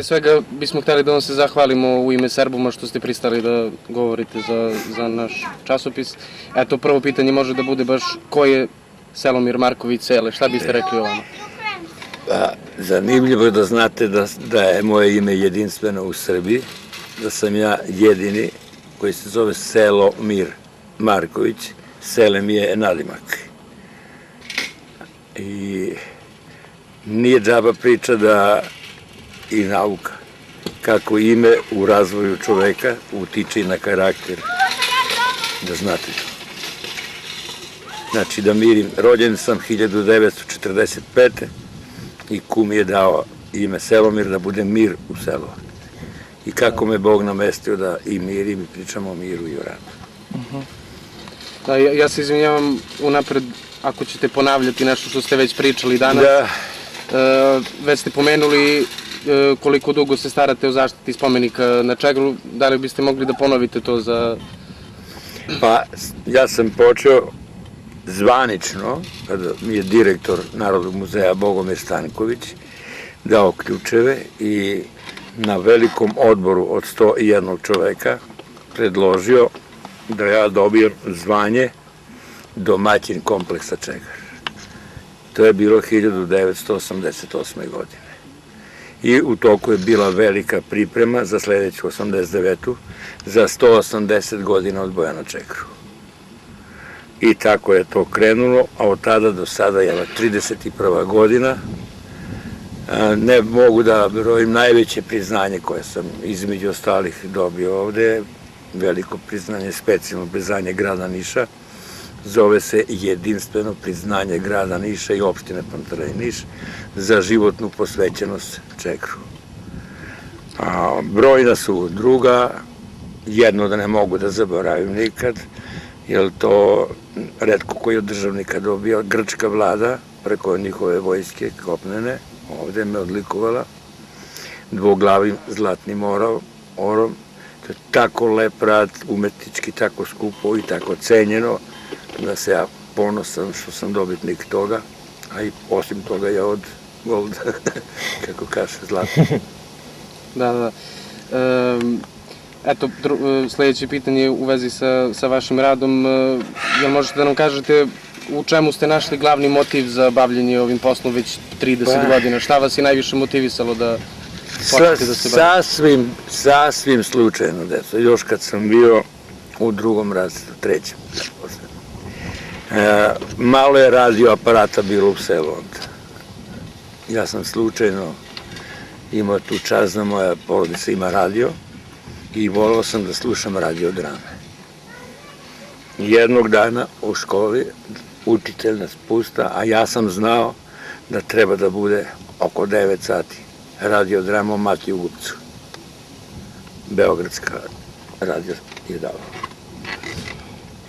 Pre svega bismo hteli da vam se zahvalimo u ime Serbuma što ste pristali da govorite za naš časopis. Eto, prvo pitanje može da bude baš ko je Selomir Marković Sele, šta biste rekli o vama? Zanimljivo je da znate da je moje ime jedinstveno u Srbiji, da sam ja jedini koji se zove Selomir Marković, Sele mi je nadimak. I nije džaba priča da i nauka, kako ime u razvoju čoveka utiče i na karakter, da znate to. Znači da mirim, rođen sam 1945. i kum mi je dao ime Selomir da bude mir u selu. I kako me Bog namestio da i mirim i pričamo o miru i o radu. Ja se izvinjavam unapred ako ćete ponavljati nešto što ste već pričali danas. Već ste pomenuli koliko dugo se starate o zaštiti spomenika na Čegru. Da li biste mogli da ponovite to za... Pa, ja sam počeo zvanično, kada mi je direktor Narodnog muzeja Bogomir Stanković dao ključeve i na velikom odboru od 101 čoveka predložio da ja dobijem zvanje domaćin kompleksa Čegar. To je bilo 1988. godine. I u toku je bila velika priprema za sledeću 89. za 180 godina od Bojana Čegru. I tako je to krenulo, a od tada do sada je 31. godina. Ne mogu da brojim najveće priznanje koje sam između ostalih dobio ovde, veliko priznanje, specijalno priznanje grada Niša, zove se jedinstveno priznanje grada Niša i opštine Pantelej Niš za životnu posvećenost Čegru. Brojna su druga, jedno da ne mogu da zaboravim nikad, jer to retko koji od državnika dobio, grčka vlada preko njihove vojske kopnene, ovde me odlikovala dvoglavim zlatnim orom. To je tako lep rad, umetnički tako skupo i tako cenjeno, da se ja ponosan što sam dobitnik toga, a i osim toga je od golda, kako kaže, zlata. Da. Eto, sledeće pitanje u vezi sa vašim radom. Jel možete da nam kažete u čemu ste našli glavni motiv za bavljenje ovim poslom već 30 godina? Šta vas je najviše motivisalo da počnete da se bavite? Sasvim slučajno, deco. Još kad sam bio u drugom razredu, trećem. Malo je radio aparata bilo u selu onda. Ja sam slučajno imao tu čast da moja porodica ima radio i volao sam da slušam radiodrame. Jednog dana u školi učitelj nas pusta, a ja sam znao da treba da bude oko 9 sati radiodrama o Matiju Gupcu. Beogradska radio je dala.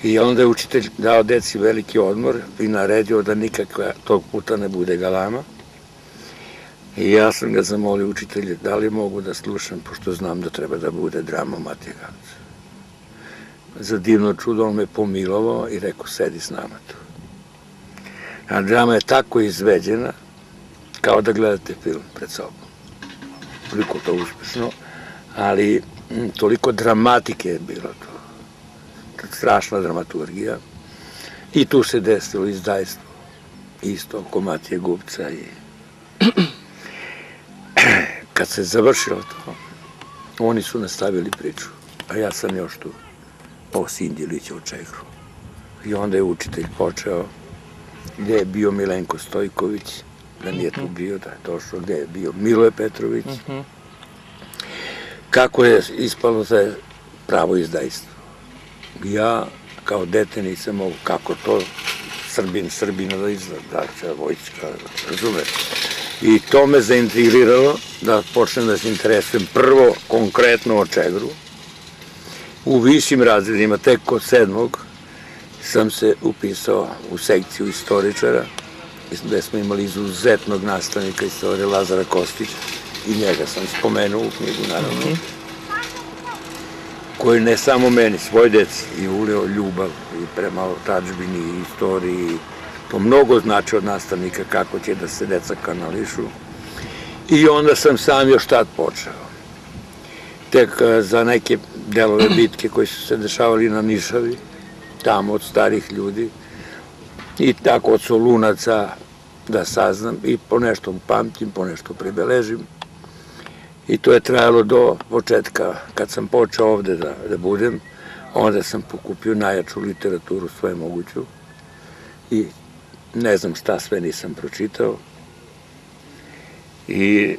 I onda je učitelj dao deci veliki odmor i naredio da nikakva tog puta ne bude galama. I ja sam ga zamolio učitelje da li mogu da slušam, pošto znam da treba da bude drama o Matiju Gupcu. Za divno čudo on me pomilovao i rekao sedi s nama tu. A drama je tako izveđena kao da gledate film pred sobom. Toliko to uspešno, ali toliko dramatike je bilo to. Strašna dramaturgija. I tu se desilo izdajstvo. Isto oko Matije Gupca. Kad se završilo to, oni su nastavili priču, a ja sam još tu o Sindiliću u Čegru. I onda je učitelj počeo gde je bio Milenko Stojković, da nije tu bio, da je došao, gde je bio Miloje Petrović. Kako je ispalo za pravo izdajstvo. Ja kao dete nisam mogu kako to Srbina da izda, vojska, razumete. I to me zaintrigiralo da počnem da se interesujem prvo konkretno o Čegru. U višim razredima, tek kod 7. sam se upisao u sekciju istoričara, gde smo imali izuzetnog nastavnika istorije Lazara Kostića i njega sam spomenuo u knjigu, naravno, koji ne samo meni, svoj deci i ulio ljubav i prema tadžbini i istoriji. To mnogo znači od nastavnika kako će da se deca kanališu. I onda sam sam još tad počeo. Tek za neke delove bitke koji su se dešavali na Nišavi, tamo od starih ljudi, i tako od Solunaca da saznam i ponešto upamtim, ponešto pribeležim. I to je trajalo do početka, kad sam počeo ovde da budem, onda sam pokupio najjaču literaturu svoje moguću i ne znam šta sve nisam pročitao. I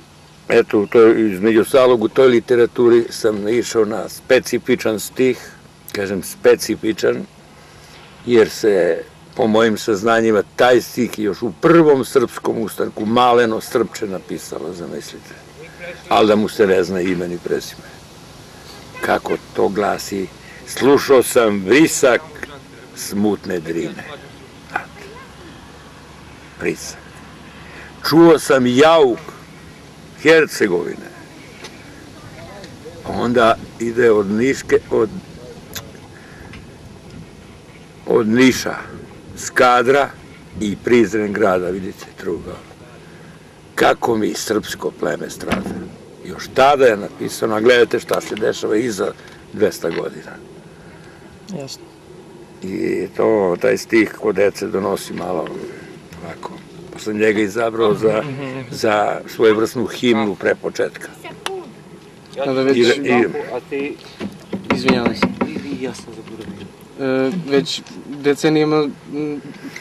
eto, između ostalog u toj literaturi sam naišao na specifičan stih, kažem specifičan, jer se po mojim saznanjima taj stih još u prvom srpskom ustanku Maleno Srpče napisalo, zamislite, ali da mu se ne zna ime ni prezime. Kako to glasi: slušao sam vrisak smutne Drine. Vrisak. Čuo sam jauk Hercegovine. Onda ide od Niša Skadra i Prizren grada, vidite, Trugao. Kako mi srpsko pleme strada. Još tada je napisano, a gledajte šta se dešava i za 200 godina. Jasno. I to, taj stih kod dece donosi malo ovako. Pa sam njega izabrao za svojevrsnu himnu pre početka. Izvinjavam se. Već decenijama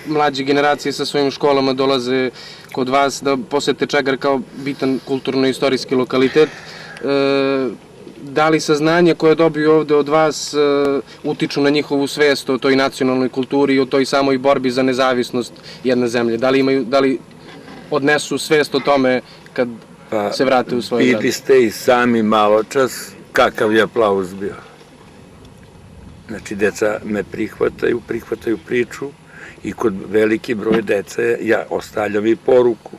mlađe generacije sa svojim školama dolaze kod vas da posete Čagar kao bitan kulturno-istorijski lokalitet. Da li saznanje koje dobiju ovde od vas utiču na njihovu svest o toj nacionalnoj kulturi i o toj samoj borbi za nezavisnost jedne zemlje? Da li odnesu svest o tome kad se vrate u svoj grad? Vidli ste i sami malo čas kakav je aplauz bio. Znači, deca me prihvataju priču i kod veliki broj dece ja ostavljam i poruku.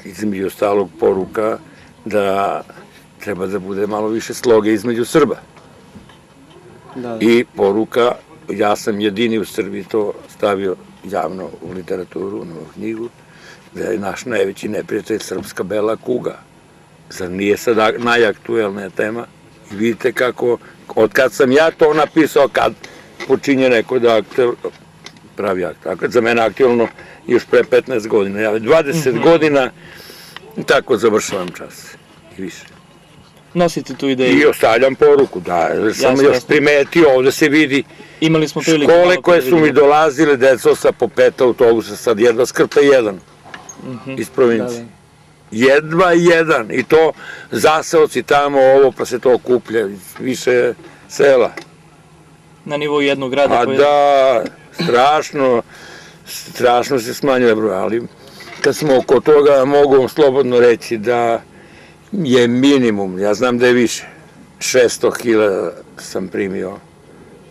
Između ostalog poruka da treba da bude malo više sloge između Srba. I poruka, ja sam jedini u Srbiji to stavio javno u literaturu, u novu knjigu, da je naš najveći neprijatelj srpska bela kuga. Zar nije sad najaktuelnija tema? I vidite kako, od kad sam ja to napisao, kad počinje neko da pravi akt. Za mene aktuelno još pre 15 godina. Ja 20 godina tako završavam čas i više. Nosite tu ideju. I ostavljam poruku, da. Sam još primetio, ovde se vidi škole koje su mi dolazile, deco sa po 5 autobusa, sad jedva skrpe jedan iz provincije. Jedva jedan. I to zaseoci tamo, ovo, pa se to okuplja iz više sela. Na nivou jednog grada? A da, strašno se smanjuje broj, ali kad smo oko toga mogu vam slobodno reći da je minimum, ja znam da je više, 600.000 sam primio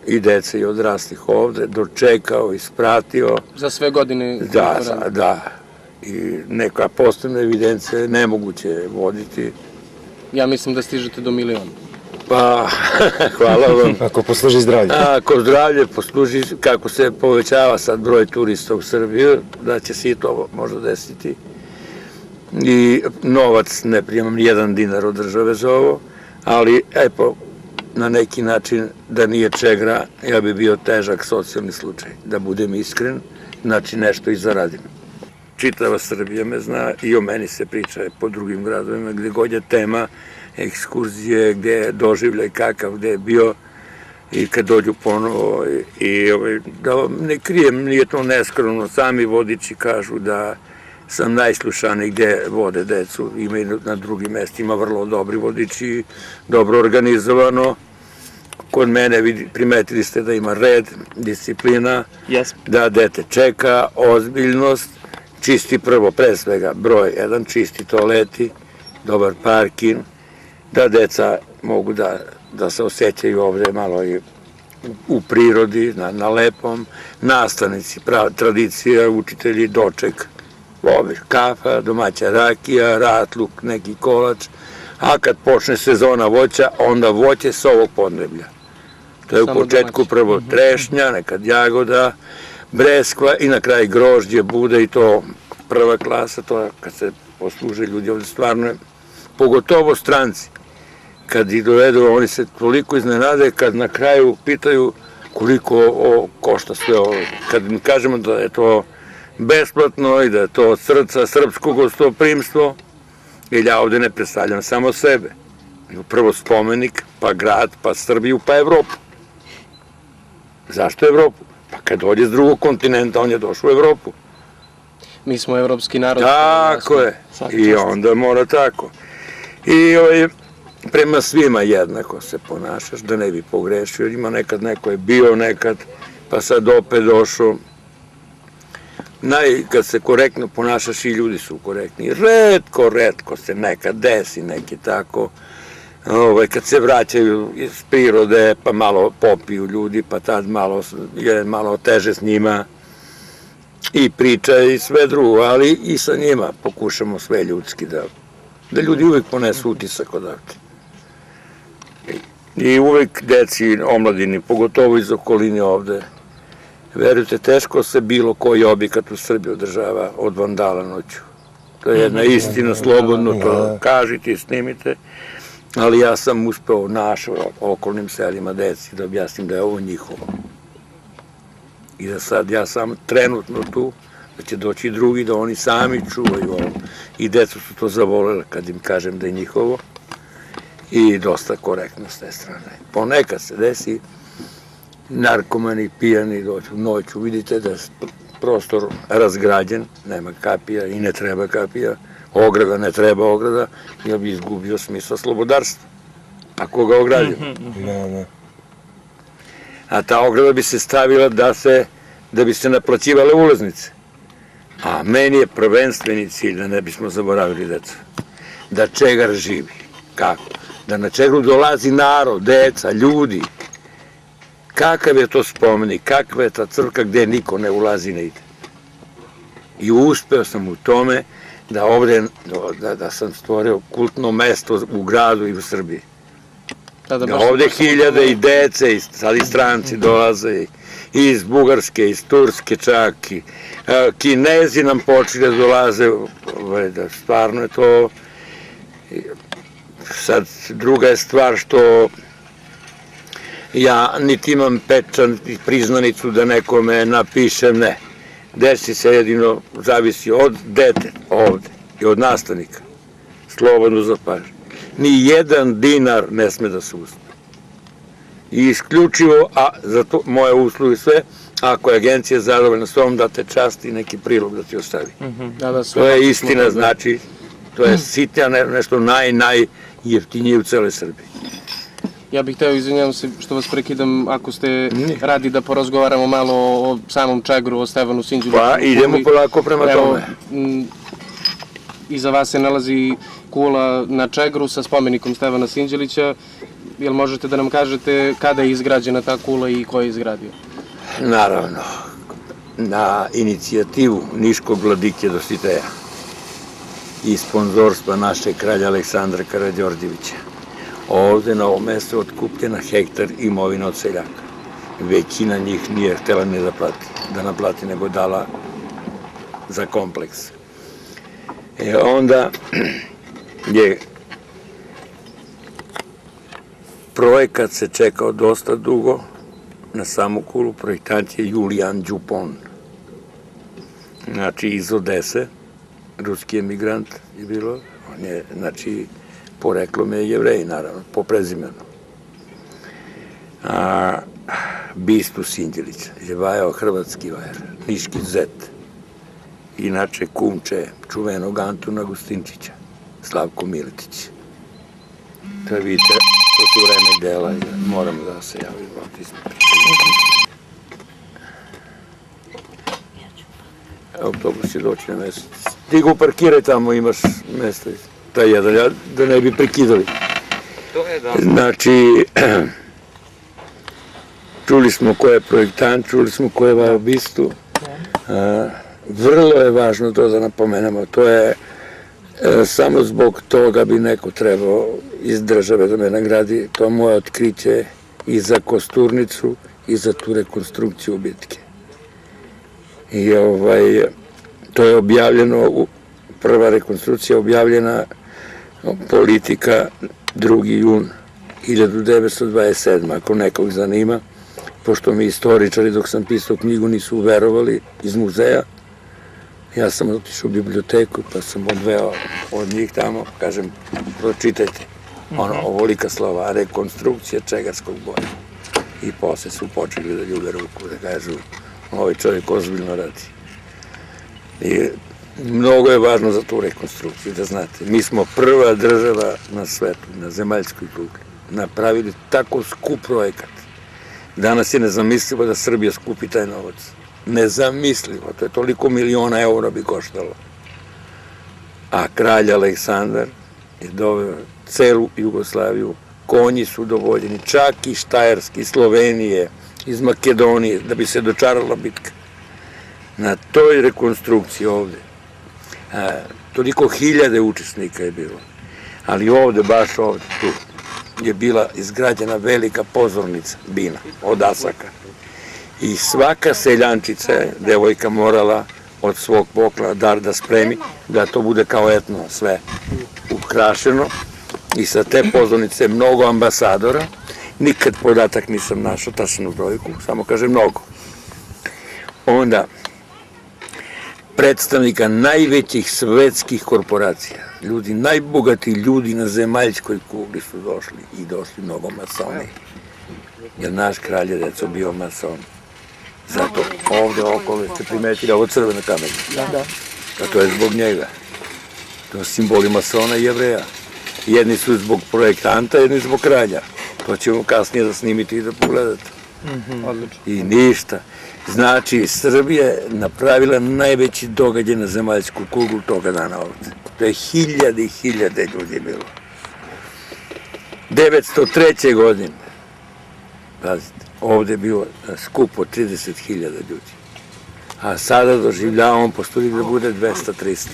i dece i odraslih ovde, dočekao, ispratio. Za sve godine? Da. I neka posebna evidencija je nemoguće voditi. Ja mislim da stižete do 1.000.000. Pa, hvala vam. Ako posluži zdravlje. Ako zdravlje posluži, kako se povećava sad broj turista u Srbiju, da će se i to možda desiti. I novac ne primam ni 1 dinar od države za ovo, ali epo, na neki način da nije Čegra, ja bi bio težak socijalni slučaj, da budem iskren, znači nešto i zaradim. Čitava Srbija me zna i o meni se priča po drugim gradovima, gde god je tema, ekskurzije, gde je doživljaj kakav, gde je bio i kad dođu ponovo. I da vam ne krijem, nije to neskromno, sami vodiči kažu da sam najslušaniji gde vode decu, ima i na drugim mestima vrlo dobri vodiči, dobro organizovano. Kod mene primetili ste da ima red, disciplina, da dete čeka, ozbiljnost, čisti prvo, pre svega, broj 1, čisti toaleti, dobar parking, da deca mogu da se osjećaju ovde malo i u prirodi, na lepom, nastavnici, tradicija, učitelji, doček, kafa, domaća rakija, ratluk, neki kolač, a kad počne sezona voća, onda voće s ovog podneblja. To je u početku prvo trešnja, nekad jagoda, breskva i na kraju grožđe, bude i to prva klasa, to je kad se posluže ljudi ovde stvarno, pogotovo stranci. Kad ih dovedu, oni se toliko iznenade kad na kraju pitaju koliko košta sve ovo. Kad mi kažemo da je to besplatno i da je to od srca srpsko gostoprimstvo, jer ja ovde ne predstavljam samo sebe. Prvo spomenik, pa grad, pa Srbiju, pa Evropu. Zašto Evropu? Pa kad dođe s drugog kontinenta, on je došao u Evropu. Mi smo evropski narod. Tako je. I onda mora tako. I prema svima jednako se ponašaš, da ne bi pogrešio. Ima nekad neko je bio nekad, pa sad opet došao. Kad se korektno ponašaš i ljudi su korektni. Retko se nekad desi neki tako. Kad se vraćaju iz prirode, pa malo popiju ljudi, pa tad je malo teže s njima. I priča i sve drugo, ali i sa njima pokušamo sve ljudski da ljudi uvek ponesu utisak odavde. I uvek deci, omladini, pogotovo iz okoline ovde, verujte, teško se bilo koji objekat u Srbiji održava od vandala noću. To je jedna istina, slobodno to kažite i snimite, ali ja sam uspeo našo okolnim selima deci da objasnim da je ovo njihovo. I da sad ja sam trenutno tu, da će doći drugi, da oni sami čuvaju ovo. I decu su to zavolele kad im kažem da je njihovo. I dosta korektno s te strane. Ponekad se desi, narkomani, pijani dođu noću, vidite da je prostor razgrađen, nema kapija i ne treba kapija, ograda ne treba ograda, jer bi izgubio smisla slobodarstva. Ako ga ogradio. A ta ograda bi se stavila da bi se naplaćivale ulaznice. A meni je prvenstveni cilj, da ne bismo zaboravili deca, da Čegar živi. Kako? Da na Čegru dolazi narod, deca, ljudi. Kakav je to spomenik, kakva je ta crkva gde niko ne ulazi, ne ide. I uspeo sam u tome da ovde, da sam stvorio kultno mesto u gradu i u Srbiji. Da ovde hiljade i dece, i sad i stranci dolaze, i iz Bugarske, iz Turske čak, i Kinezi nam počeli da dolaze, da stvarno je to. Sad, druga je stvar što ja niti imam pečat i priznanicu da nekome napišem, ne. Desi se jedino, zavisi od dete ovde i od nastavnika. Slobodno zapaži. Ni jedan dinar ne sme da se uzme. I isključivo, a za to moje usluge sve, ako je agencija zadovoljna s tom, da te časti neki prilog da ti ostavi. To je istina, znači, to je sitja nešto najjeftinije u celoj Srbiji. Ja bih hteo, izvinjavam se što vas prekidam, ako ste radi da porazgovaramo malo o samom Čegru, o Stevanu Sinđeliću. Pa idemo polako prema tome. Iza vas se nalazi kula na Čegru sa spomenikom Stevana Sinđelića. Jel možete da nam kažete kada je izgrađena ta kula i ko je izgradio? Naravno, na inicijativu Niškog vladike Dositeja i sponzorstva našeg kralja Aleksandra Karađorđevića. Ovde na ovom mestu otkupljena hektar imovina od seljaka. Većina njih nije htela ni da naplati, nego dala za kompleks. Onda je projekat se čekao dosta dugo, na samu kulu projektant je Julian Dupont. Znači iz Odese, ruski emigrant je bilo, on je, znači, poreklom je Jevrej, naravno, po prezimenu. Bistu Sinđelića je vajao hrvatski vajar, niški zet. Inače, kumče čuvenog Antuna Gustinčića, Slavko Miletić. To je, vidite, to su vreme dela i moram da se javim ovdje ispred. Autobus će doći na mesto. Ti go parkiraj tamo, imaš mesto. Taj jedan, da ne bi prekidali. Znači, čuli smo ko je projektant, čuli smo ko je vajao bistu. Vrlo je važno to da napomenemo. To je samo zbog toga bi neko trebao iz države da me nagradi. To je moje otkriće i za Kosturnicu i za tu rekonstrukciju bitke. I to je objavljeno prva rekonstrukcija objavljena Politika 2. jun 1927. Ako nekog zanima, pošto mi istoričari dok sam pisao knjigu nisu verovali iz muzeja, ja sam otišao u biblioteku pa sam odveo od njih tamo, kažem, pročitajte, ovolika slova, rekonstrukcija Čegarskog boja. I posle su počeli da ljube ruku, da kažu, ovaj čovjek ozbiljno radi. I mnogo je važno za tu rekonstrukciju, da znate. Mi smo prva država na svetu, na zemaljskoj kugli, napravili tako skup projekat. Danas je nezamislivo da Srbija skupi taj novac. Nezamislivo, to je toliko miliona eura bi koštalo. A kralj Aleksandar je doveo celu Jugoslaviju, konji su dovoljeni, čak i Štajerski, Slovenije, iz Makedonije, da bi se dočarala bitka. Na toj rekonstrukciji ovde, toliko hiljade učesnika je bilo, ali ovde, baš ovde, tu, je bila izgrađena velika pozornica, bina, od asaka. I svaka seljančica je, devojka, morala od svog poklona dar da spremi, da to bude kao etno sve ukrašeno. I sa te pozornice mnogo ambasadora, nikad podatak nisam našao, tačnu brojku, samo kaže mnogo. Onda, predstavnika najvećih svetskih korporacija, ljudi, najbogatiji ljudi na zemaljskoj kugli su došli i došli mnogo masoni. Jer naš kralj je, deco, bio mason. Zato ovde okolo ste primetili ovo crveno kamenje. A to je zbog njega. To su simboli masona i jevreja. Jedni su zbog projektanta, jedni zbog kralja. To ćemo kasnije da snimiti i da pogledate. I ništa. Znači, Srbija je napravila najveći događaj na zemaljsku kuglu toga dana ovde. To je hiljade i hiljade ljudi bilo. 903. godine, pazite, ovde je bilo skup od 30.000 ljudi. A sada doživljavamo postoji da bude 200-300.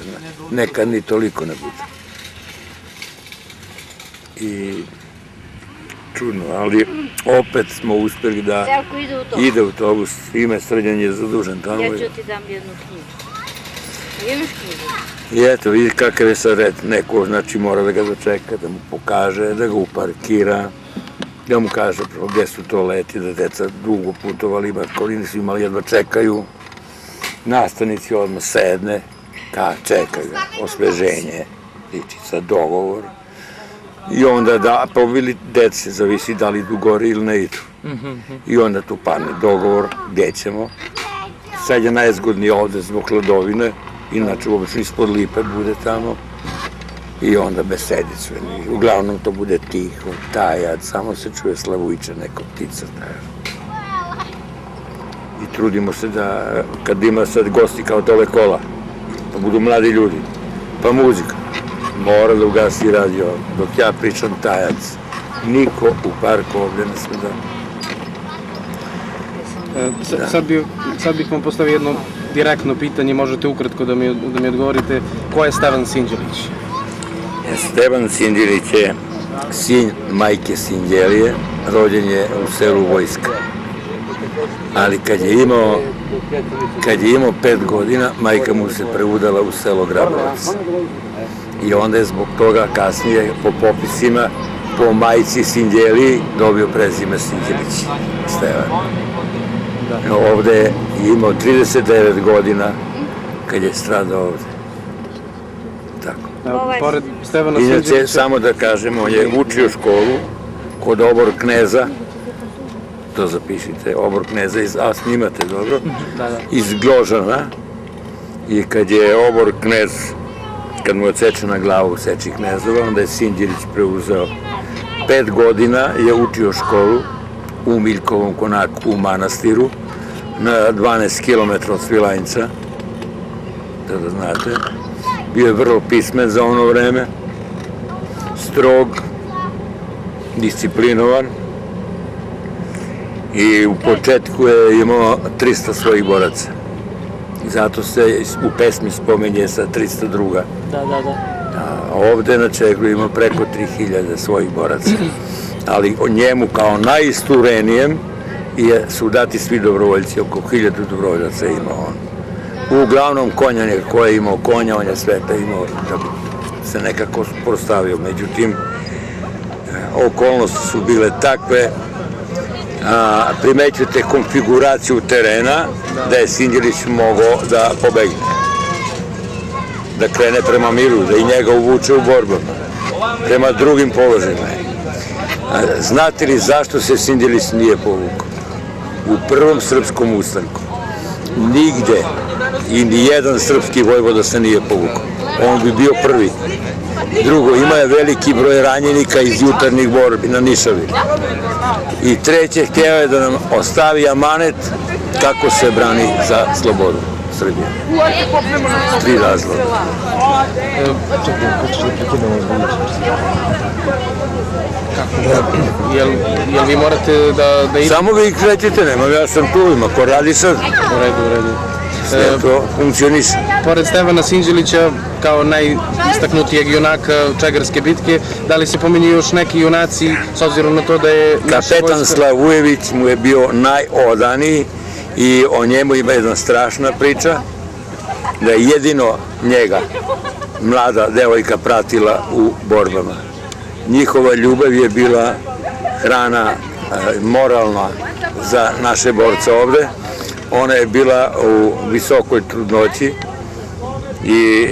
Nekad ni toliko ne bude. I čudno, ali opet smo uspeli da ide autobus, ime Srđan je zadužen tamo. Ja ću ti dam jednu knjigu. Imaš knjigu? I eto, vidi kakav je sad red. Neko, znači, mora da ga dočeka, da mu pokaže, da ga uparkira, da mu kaže gde su toaleti, da deca dugo putovali, kolini su imali, jedva čekaju. Nastavnici odmah sedne, čeka ga, osveženje, ličica, dogovor. I onda da, pa bili dece, zavisi da li idu gore ili ne idu. I onda tu padne dogovor, gde ćemo. Sad je najzgodnije ovde zbog hladovine, inače obično ispod lipe bude tamo. I onda besedicu. Uglavnom to bude tiho, tajac, samo se čuje slavujče, neka ptica. I trudimo se da, kad ima sad gosti kao dole kola, da budu mladi ljudi, pa muzika. Mora da ugasi radio, dok ja pričam tajac. Niko u parku ovdje ne sme da... Sad bih vam postavio jedno direktno pitanje, možete ukratko da mi odgovorite. Ko je Stevan Sinđelić? Stevan Sinđelić je sin majke Sinđelije, rođen je u selu Vojska. Ali kad je imao 5 godina, majka mu se preudala u selo Grabovac. I onda je zbog toga kasnije po popisima po majci Sinđeliji dobio prezime Sinđelić, Stevan. Ovde je imao 39 godina kad je stradao ovde. Tako. Pored Stevana Sinđelića... Inače, samo da kažem, on je učio školu kod obor kneza, to zapišite, obor kneza, a snimate dobro, iz Gložana. I kad je obor knez, kad mu je odsečena glava u seči knezova, onda je Sinđelić preuzeo. 5 godina je učio školu u Miljkovom konaku u manastiru, na 12 km od Svilajnca, da znate. Bio je vrlo pismen za ono vreme, strog, disciplinovan i u početku je imao 300 svojih boraca. Zato se u pesmi spominje sa 302. A ovde na Čegru ima preko 3000 svojih boraca. Ali o njemu kao najisturenijem su dati svi dobrovoljci, oko 1000 dobrovoljaca ima on. Uglavnom konja ko je imao konja, on je sve to imao da bi se nekako prostavio. Međutim, okolnosti su bile takve, primećujete konfiguraciju terena da je Sinđelić mogao da pobegne, da krene prema miru, da i njega uvuče u borbama, prema drugim položajima. Znate li zašto se Sinđelić nije povukao? U prvom srpskom ustanku nigde i nijedan srpski vojvoda se nije povukao. On bi bio prvi. Drugo, ima je veliki broj ranjenika iz jutarnjih borbi na Nišavi. I treće, hteo je da nam ostavi amanet kako se brani za slobodu Srbije. 3 razloga. Jel vi morate da idete? Samo vi krećete, nemam, ja sam tu, ima ko radi sad. U redu. Sve to funkcioniše. Pored Stevana Sinđelića, kao najistaknutijeg junaka Čegarske bitke, da li se pominju još neki junaci, s obzirom na to da je Kapetan Slavujević mu je bio najodaniji i o njemu ima jedna strašna priča, da je jedino njega mlada devojka pratila u borbama. Njihova ljubav je bila hrana moralna za naše borce ovde. Ona je bila u visokoj trudnoći i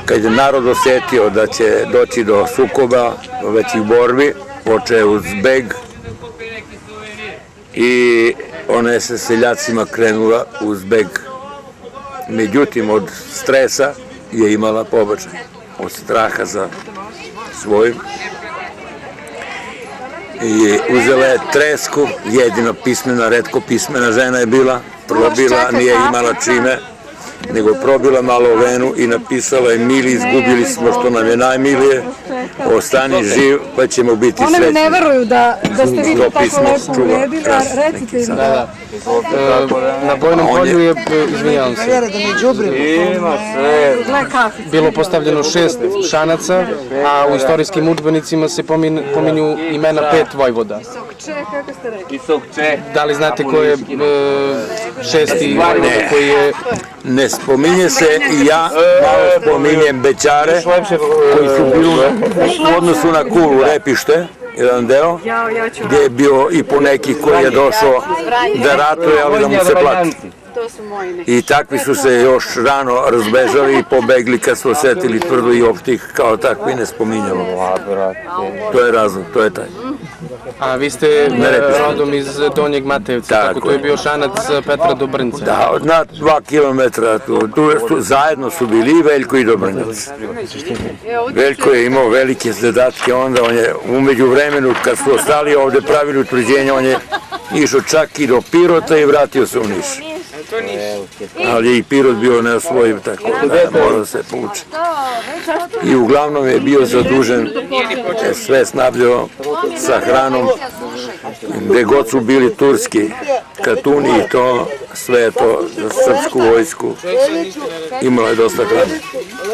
kad je narod osetio da će doći do sukoba, do većih borbi, počeo je uz beg i ona je sa seljacima krenula uz beg. Međutim, od stresa je imala pobačaj, od straha za svojim. I uzela je tresku, jedino pismena, retko pismena žena je bila, probila, nije imala čime, nego je probila malo venu i napisala je: mili, izgubili smo što nam je najmilije, ostani živ pa ćemo biti srećni. One ne veruju da ste vi to tako lepo uredili, a recite im da... Na bojnom polju je, izvinjavam se, bilo postavljeno 6 šanaca, a u istorijskim udžbenicima se pominju imena 5 vojvoda. Kako ste rekli? Da li znate ko je 6. vojvoda koji je... Ne spominje se i ja malo spominjem Bećare koji su bili u odnosu na Kulu, Repište, jedan deo, gdje je bio i po neki koji je došao da ratuje, ali da mu se plati. I takvi su se još rano razbežali i pobegli kad su osetili tvrdo i opšte ih kao takvi ne spominjamo. To je razlog, to je taj. A vi ste rodom iz Donjeg Matejevca, tako to je bio šanac Petra Dobrnca. Da, na 2 kilometra, tu zajedno su bili i Veljko i Dobrnjac. Veljko je imao velike zadatke, onda on je umeđu vremenu kad su ostali ovde pravili utvrđenja, on je išao čak i do Pirota i vratio se u Niš. Ali je i Pirot bio neosvojiv, tako da mora da se povuče. I uglavnom je bio zadužen, sve snabljao sa hranom, gde god su bili turski katuni i to, sve je to za srpsku vojsku. Imala je dosta hrane,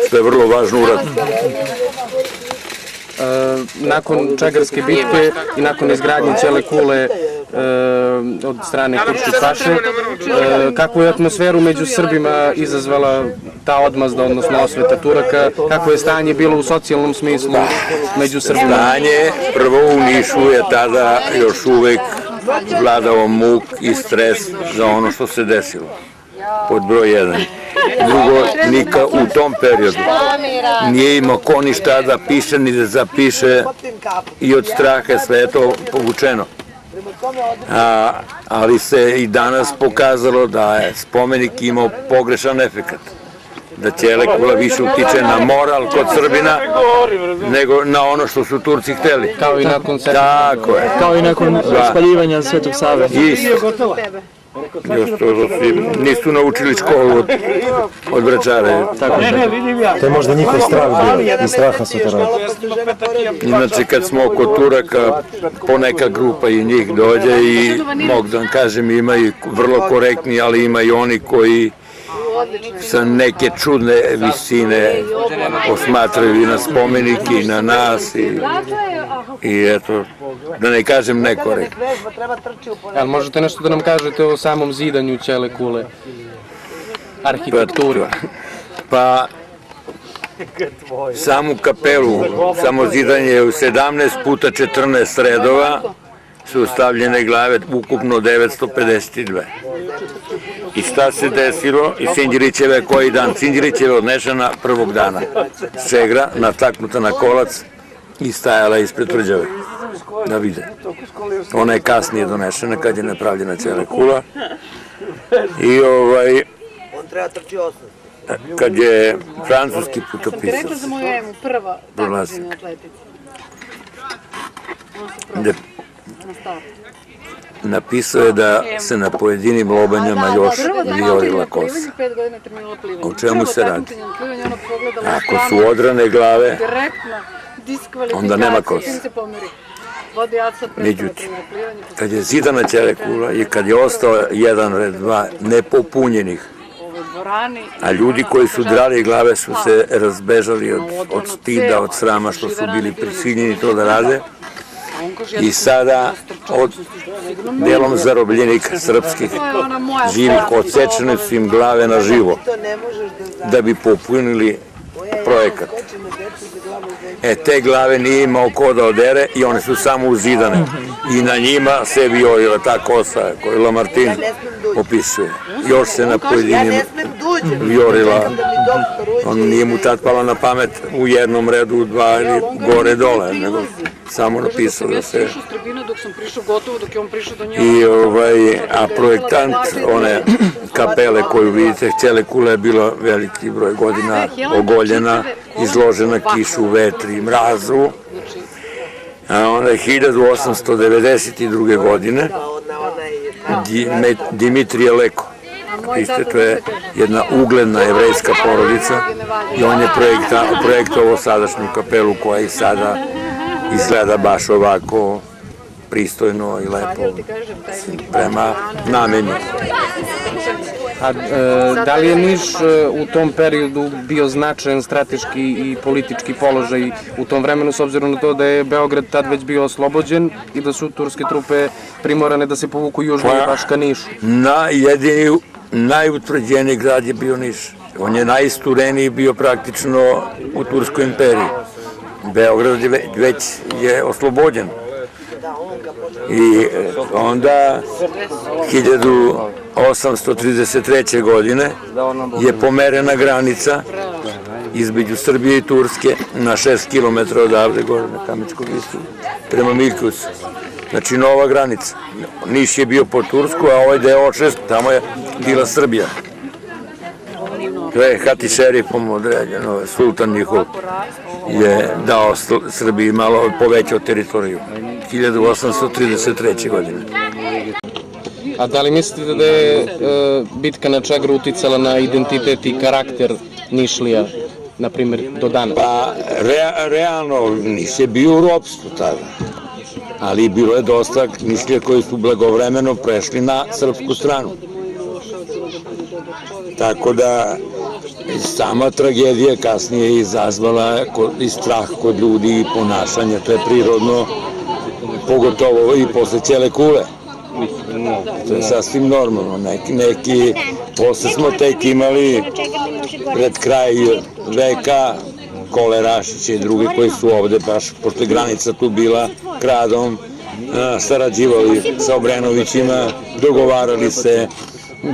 što je vrlo važno uradno. Nakon Čegarske bitke i nakon izgradnje cijele Kule od strane Turčke paše, kakvu je atmosferu među Srbima izazvala ta odmazda, odnosno osveta Turaka, kako je stanje bilo u socijalnom smislu među Srbima? Stanje, prvo u Nišu je tada još uvek vladao muk i stres za ono što se desilo, pod broj 1. Drugo, Nika u tom periodu nije imao ko ništa da piše ni da zapiše i od straha sve je to povučeno. Ali se i danas pokazalo da je spomenik imao pogrešan efekat. Da Ćele Kula više utiče na moral kod Srbina nego na ono što su Turci hteli. Kao i nakon Tako je. Kao i nakon spaljivanja Svetog Save. Isto. Nisu naučili školu od Vračara. To je možda njihov strah bio, i straha su to radili. Inače, kad smo oko Turaka, poneka grupa i njih dođe i mogu da vam kažem, ima i vrlo korektni, ali ima i oni koji sa neke čudne visine posmatraju i na spomenike i na nas i eto, da ne kažem nekorektno. Ali možete nešto da nam kažete o samom zidanju Ćele kule? Arhitekturi? Pa, samu kapelu, samo zidanje je u 17 puta 14 redova, su stavljene glave, ukupno 952. I šta se desilo? I Sinđirićeve koji dan? Sinđirićeva odnešena prvog dana. Segra, nataknuta na kolac i stajala ispred tvrđave. Da vide. Ona je kasnije donešena kad je napravljena Ćele kula. I kad je francuski putopisac Rekla za moju Emu, prva takmičenja u atletici. napisao je da se na pojedinim lobanjama još vijorila kosa. O čemu se radi? Ako su odrane glave, onda nema kosa. Međutim, kad je zidana Ćele kula i kad je ostao jedan red dva nepopunjenih, a ljudi koji su drali glave su se razbežali od stida, od srama što su bili prisiljeni to da rade, i sada od delom zarobljenika srpskih živih odsečene su im glave na živo da bi popunili projekat. Te glave nije imao ko da odere i one su samo uzidane i na njima se vijorila ta kosa koju Lamartin opisuje. Još se na pojedinim vijorila, nije mu tad palo na pamet u jednom redu, dva ili gore dole, nego samo napisao da se... A projektant one kapele koju vidite, Ćele kule je bilo veliki broj godina ogoljena, izložena kišu, vetri, mrazu. A onda je 1892. godine Dimitrije Leko, to je jedna ugledna jevrejska porodica i on je projektovao sadašnju kapelu koja i sada izgleda baš ovako pristojno i lepo prema nameni. A da li je Niš u tom periodu bio značajan strateški i politički položaj u tom vremenu, s obzirom na to da je Beograd tad već bio oslobođen i da su turske trupe primorane da se povuku južnije baš ka Nišu? Najutvrđeniji grad je bio Niš. On je najistureniji bio praktično u Turskoj imperiji. Beograd već je oslobođen. I onda 1833. godine je pomerena granica između Srbije i Turske na 6 km odavde, gore na Kamečkog visu, prema Miljkovcu. Znači nova granica. Niš je bio po Tursku, a ovaj deo očest, tamo je bila Srbija. To je Hatišerifom određeno, sultan njihov je dao Srbiji malo povećao teritoriju. 1833. godine. A da li mislite da je bitka na Čagru uticala na identitet i karakter Nišlija, na primjer, do danas? Pa, realno, Niš je bio u ropstvu tada, ali bilo je dosta Nišlija koji su blagovremeno prešli na srpsku stranu. Tako da sama tragedija kasnije je izazvala i strah kod ljudi i ponašanje, to je prirodno, pogotovo i posle Ćele kule. To je sasvim normalno. Neki, posle smo tek imali pred kraj veka Kolerašića i drugi koji su ovde, baš pošto je granica tu bila, kradom, sarađivali sa Obrenovićima, dogovarali se,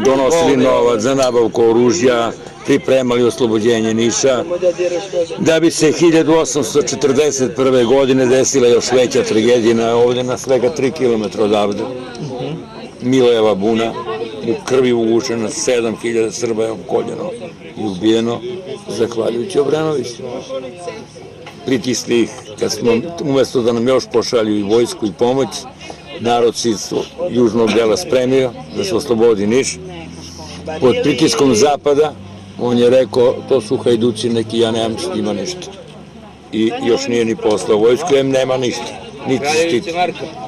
donosili novac za nabavku oružja, pripremali oslobođenje Niša, da bi se 1841. godine desila još veća tragedija ovde na svega 3 km odavde. Milojeva buna, u krvi ugušena, 7000 Srba je opkoljeno i ubijeno, zahvaljujući Obrenoviću. Pritisli ih, kad smo, umesto da nam još pošalju i vojsku i pomoć, narod se iz južnog dela spremio da se oslobodi Niš. Pod pritiskom zapada on je rekao, to su hajduci neki, ja nemam s njima ništa. I još nije ni poslao vojsku, nema ništa. niti štiti.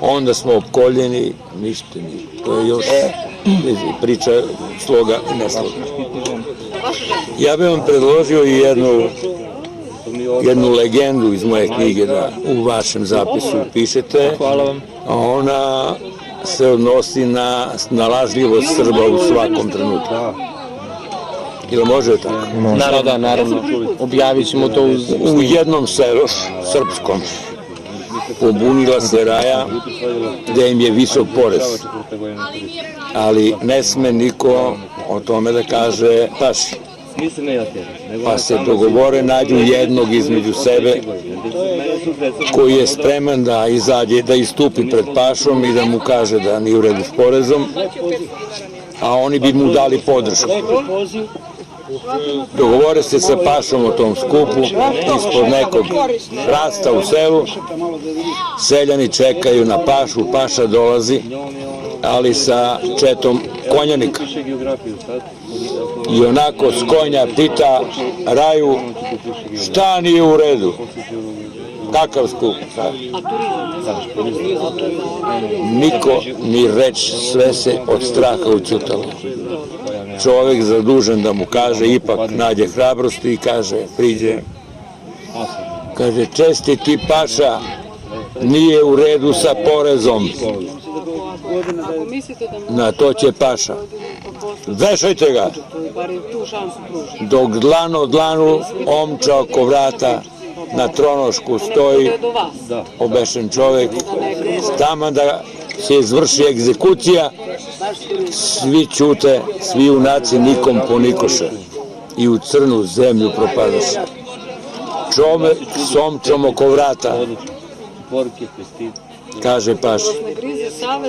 Onda smo opkoljeni, ništa nije. To je još priča sloga i nesloga. Ja bih vam predložio i jednu legendu iz moje knjige da u vašem zapisu pišete. Hvala vam. Ona se odnosi na snalažljivost Srba u svakom trenutku. Ili može tako? Da, naravno. Objavit ćemo to U jednom selu, srpskom, pobunila se raja gde im je visok porez. Ali ne sme niko o tome da kaže paši. Pa se dogovore, nađu jednog između sebe koji je spreman da izađe, da istupi pred pašom i da mu kaže da nije u redu s porezom, a oni bi mu dali podršku. Dogovore se sa pašom o tom skupu ispod nekog hrasta u selu. Seljani čekaju na pašu, paša dolazi, ali sa četom konjanika. I onako s konja pita raju šta nije u redu. Kakav skup? Niko ni reč, sve se od straha ućutalo. Čovek zadužen da mu kaže, ipak nađe hrabrosti i kaže, priđe. Kaže, čestiti paša, nije u redu sa porezom. Na to će paša. Vešajte ga. Dok dlano dlanu omča oko vrata na tronošku stoji obešen čovek, tamo da se izvrši egzekucija, svi ćute, svi junaci nikom ponikoše i u crnu zemlju propadaše. Čovek s omčom oko vrata kaže paši,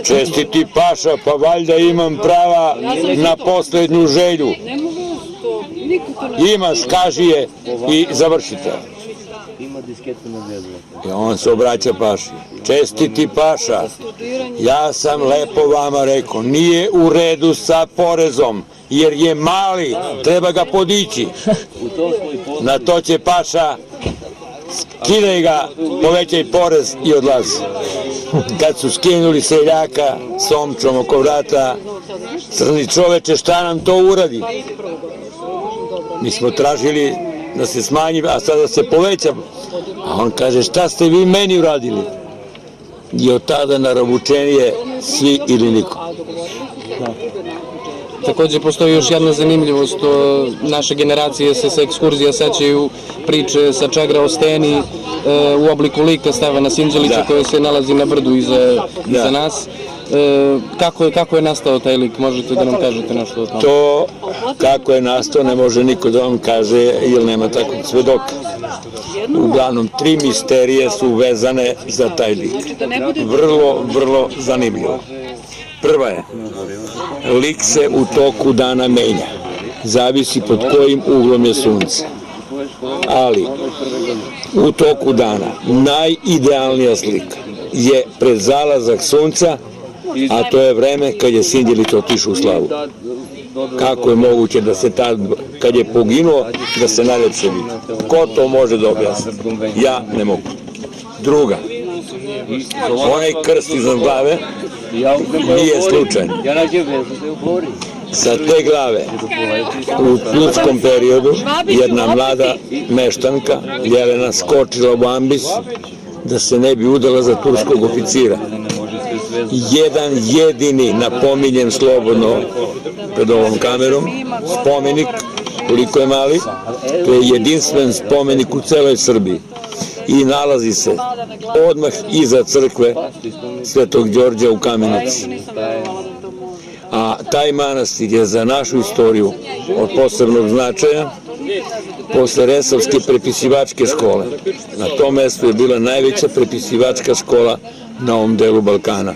čestiti paša, pa valjda imam prava na poslednju želju. Imaš, kaži je i završite. I on se obraća paši, čestiti paša, ja sam lepo vama rekao, nije u redu sa porezom, jer je mali, treba ga podići. Na to će paša, skidaj ga, povećaj porez i odlazi. Kad su skinuli seljaka s omčom oko vrata, crni čoveče, šta nam to uradi? Mi smo tražili da se smanji, a sada se poveća. A on kaže, šta ste vi meni uradili? I od tada naravučenije svi ili niko. Takođe postoji još jedna zanimljivost, naše generacije se sa ekskurzija sećaju priče sa Čegra o steni u obliku lika Stevana Sinđelića koji se nalazi na brdu iza nas. Kako je nastao taj lik? Možete da nam kažete nešto o tome? To kako je nastao ne može niko da vam kaže jer nema takvog svedoka. Uglavnom, 3 misterije su vezane za taj lik. Vrlo zanimljivo. Prva je, lik se u toku dana menja. Zavisi pod kojim uglom je sunce. Ali, u toku dana najidealnija slika je pred zalazak sunca, a to je vreme kad je Sinđelić otišao u slavu. Kako je moguće da se tad, kad je poginuo, da se najlepše vidi? Ko to može da objasni? Ja ne mogu. Druga, onaj krst iznad glave nije slučajno. Sa te glave u ljudskom periodu jedna mlada meštanka Jelena skočila u ambis da se ne bi udala za turskog oficira. Jedan jedini, napominjem slobodno pred ovom kamerom, spomenik, koliko je mali, to je jedinstven spomenik u celoj Srbiji i nalazi se odmah iza crkve Svetog Đorđa u Kamenici. A taj manastir je za našu istoriju od posebnog značaja. Posle Resavske prepisivačke škole, na tom mestu je bila najveća prepisivačka škola na ovom delu Balkana.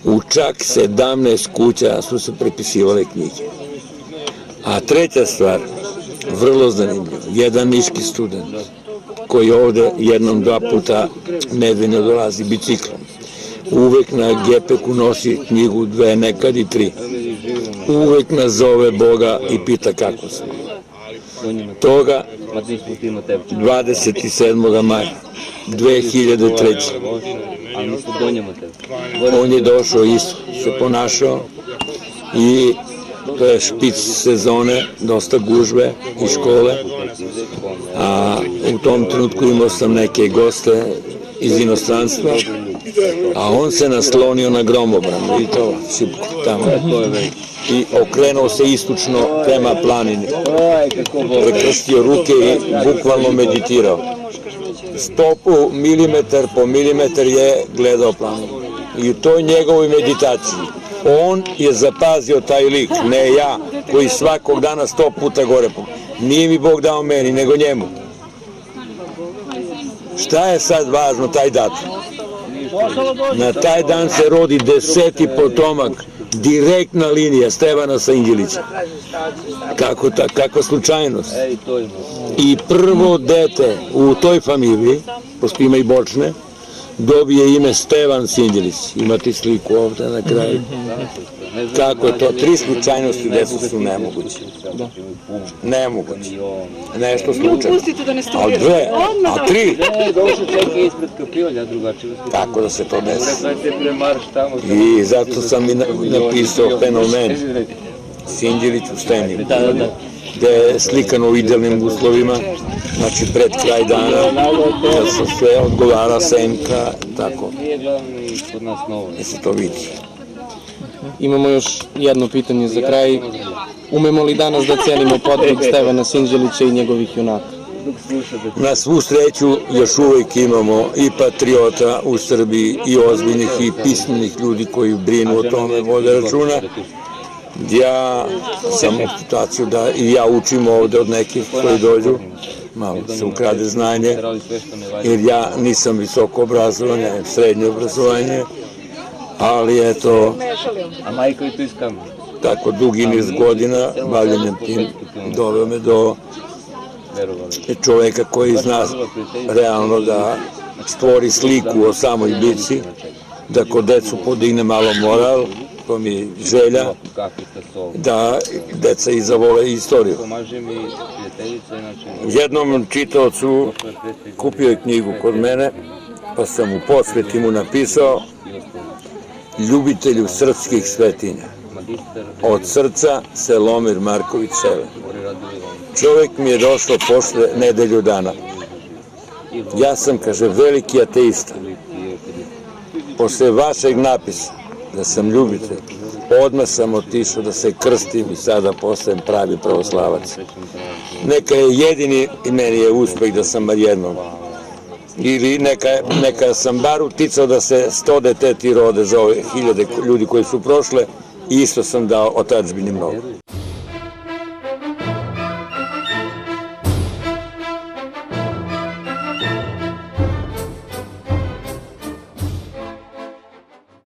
U čak 17 kuća su se prepisivale knjige. A treća stvar, vrlo zanimljiva, jedan niški student koji ovde jednom, 2 puta nedeljno dolazi biciklom. Uvek na gepeku nosi knjigu 2, nekad i 3. Uvek nazove Boga i pita kako se. toga 27. maja 2003. On je došao isto, se ponašao i to je špic sezone, dosta gužve i škole, a u tom trenutku imao sam neke goste iz inostranstva, a on se naslonio na gromobranu i to šipku tamo i okrenuo se istočno prema planini, prekrstio ruke i bukvalno meditirao. Stopu milimetar po milimetar je gledao planinu i u toj njegovoj meditaciji on je zapazio taj lik, ne ja, koji svakog dana 100 puta gore. Nije mi Bog dao meni, nego njemu. Šta je sad važno, taj datum? Na taj dan se rodi 10. potomak, direktna linija Stevana Sinđelića. Kakva slučajnost. I prvo dete u toj familiji, pošto ima i bočne, dobije ime Stevan Sinđelić. Imate sliku ovdje na kraju. Kako je to? 3 slučajnosti deca su nemoguće. Nemoguće. Nešto slučajno. Ali 2, a 3. Kako da se to desi? I zato sam i napisao fenomen Sinđelić u Stenima, gde je slikano u idealnim uslovima, znači pred kraj dana, da se sve odgovara, senka, tako. Da se to vidi. Imamo još jedno pitanje za kraj. Umemo li danas da cenimo podvig Stevana Sinđelića i njegovih junaka? Na svu sreću još uvijek imamo i patriota u Srbiji i ozbiljnih i pismenih ljudi koji brinu o tome, vode računa. Ja sam u situaciju da i ja učim ovde od nekih koji dođu, malo se ukrade znanje, jer ja nisam visoko obrazovanje, srednje obrazovanje, ali eto, tako dugi niz godina bavljanjem tim doveo me do čoveka koji zna realno da stvori sliku o samoj bici, da kod decu podigne malo moral, to mi je želja, da deca i zavole istoriju. Jednom čitaocu kupio je knjigu kod mene, pa sam u posveti mu napisao: ljubitelju srpskih svetinja, od srca Selomir Marković Sele. Čovjek mi je došao posle nedelju dana. Ja sam, kaže, veliki ateista. Posle vašeg napisa da sam ljubitelj, odmah sam otišao da se krstim i sada postajem pravi pravoslavac. Neka je jedini i meni je uspeh da sam bar jednom. Ili neka sam bar uticao da se 100 deteti rode za ove 1000 ljudi koji su prošle i isto sam dao otadžbini mnogo.